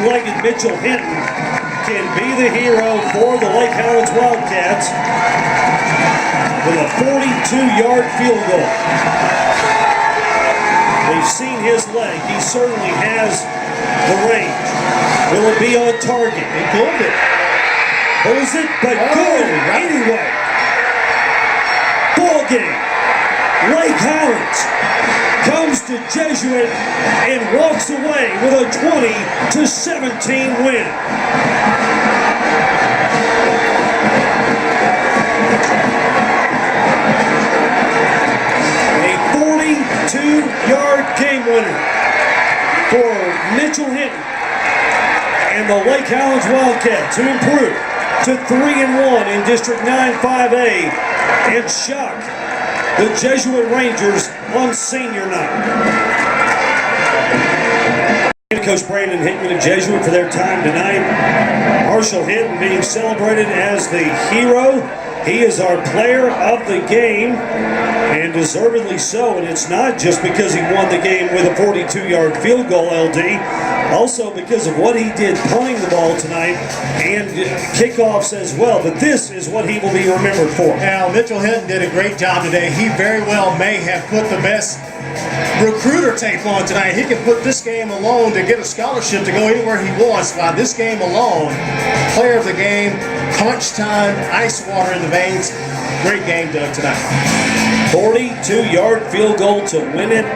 big-legged Mitchell Henton can be the hero for the Lake Highlands Wildcats with a 42-yard field goal. We've seen his leg. He certainly has the range. Will it be on target? He pulled it. Pulls it, but good anyway. Ball game. Lake Highlands comes to Jesuit and walks away with a 20-17 win. A 42-yard game winner for Mitchell Henton and the Lake Highlands Wildcats, who improved to 3-1 in District 9-5A and shock the Jesuit Rangers on senior night. Coach Brandon Hickman of Jesuit for their time tonight. Marshall Henton being celebrated as the hero. He is our player of the game, and deservedly so. And it's not just because he won the game with a 42-yard field goal, LD. Also because of what he did punting the ball tonight and kickoffs as well. But this is what he will be remembered for. Now, Mitchell Henton did a great job today. He very well may have put the best recruiter tape on tonight. He can put this game alone to get a scholarship to go anywhere he wants. By this game alone, player of the game, crunch time, ice water in the veins. Great game, Doug, tonight. 42-yard field goal to win it.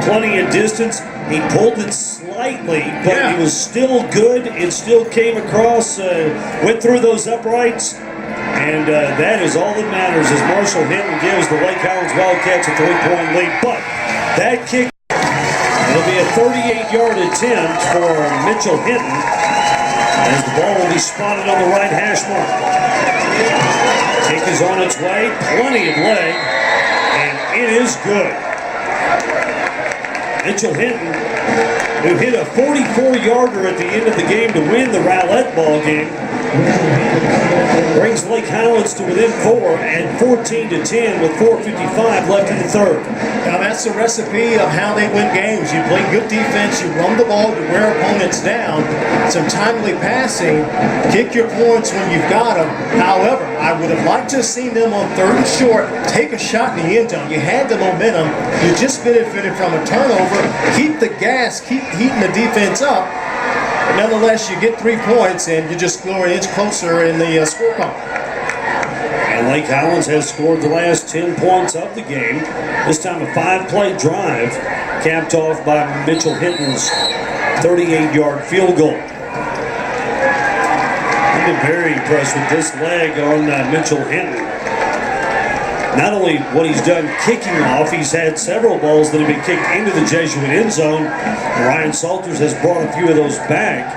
Plenty of distance. He pulled it slightly, but he was still good. It still came across, went through those uprights. And that is all that matters as Marshall Henton gives the Lake Highlands Wildcats a 3-point lead. But that kick, it'll be a 38-yard attempt for Mitchell Henton as the ball will be spotted on the right hash mark. Kick is on its way, plenty of leg, and it is good. Mitchell Henton, who hit a 44-yarder at the end of the game to win the Rowlett ball game, brings Lake Highlands to within 4 at 14-10 with 4:55 left in the third. Now that's the recipe of how they win games. You play good defense, you run the ball to wear opponents down, some timely passing, kick your points when you've got them. However, I would have liked to have seen them on 3rd and short take a shot in the end zone. You had the momentum, you just benefited from a turnover, keep the gas, keep heating the defense up. But nonetheless, you get 3 points and you just go an inch closer in the score card. And Lake Highlands has scored the last 10 points of the game. This time a 5-play drive capped off by Mitchell Hinton's 38-yard field goal. I've been very impressed with this leg on Mitchell Henton. Not only what he's done kicking off, he's had several balls that have been kicked into the Jesuit end zone. Ryan Salters has brought a few of those back,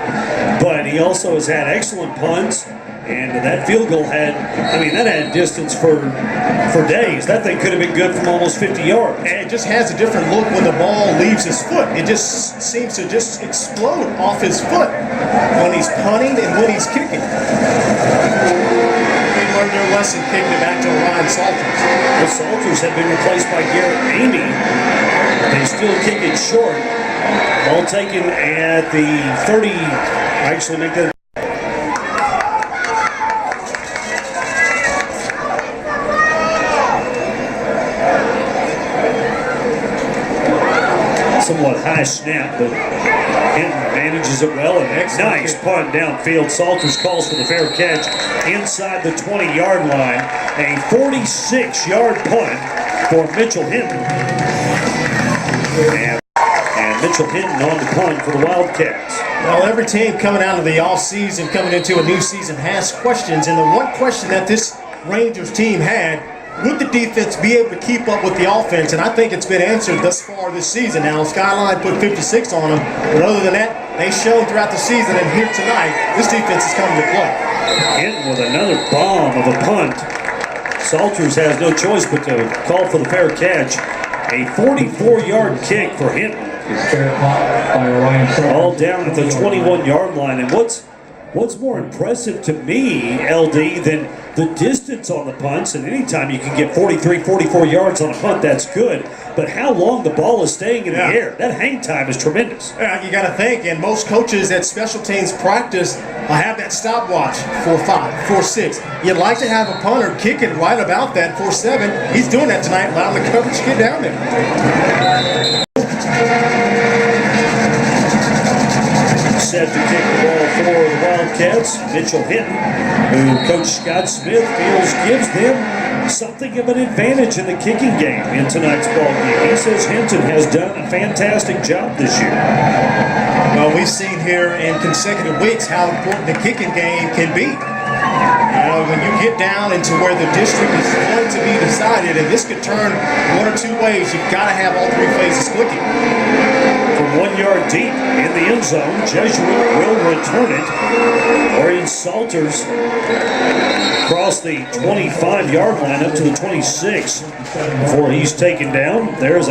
but he also has had excellent punts. And that field goal had, that had distance for days. That thing could have been good from almost 50 yards. And it just has a different look when the ball leaves his foot. It just seems to just explode off his foot when he's punting and when he's kicking. They learned their lesson, kicking it back to Ryan Salters. The Salters have been replaced by Garrett Amy. They still kick it short. Ball taken at the 30, actually make that somewhat high snap, but Henton manages it well. And nice punt downfield. Salters calls for the fair catch inside the 20-yard line. A 46-yard punt for Mitchell Henton. And Mitchell Henton on the punt for the Wildcats. Well, every team coming out of the offseason, coming into a new season, has questions. And the one question that this Rangers team had, would the defense be able to keep up with the offense? And I think it's been answered thus far this season. Now, Skyline put 56 on them, but other than that, they've shown throughout the season, and here tonight, this defense is coming to play. Henton with another bomb of a punt. Salters has no choice but to call for the fair catch. A 44-yard kick for Henton. All down at the 21-yard line. And what's What's more impressive to me, LD, than the distance on the punts, and anytime you can get 43, 44 yards on a punt, that's good, but how long the ball is staying in the air. That hang time is tremendous. Yeah, you got to think, and most coaches at special teams practice have that stopwatch, 4-5, 4-6. You'd like to have a punter kick it right about that 4-7. He's doing that tonight, allowing the coverage to get down there. Set to kick the ball for the Wildcats, Mitchell Hinton, who Coach Scott Smith feels gives them something of an advantage in the kicking game in tonight's ball game. He says Henton has done a fantastic job this year. Well, we've seen here in consecutive weeks how important the kicking game can be. When you get down into where the district is going to be decided, and this could turn one or two ways, you've got to have all three phases clicking. From 1 yard deep in the end zone, Jesuit will return it. Orion Salters across the 25-yard line up to the 26 before he's taken down. There's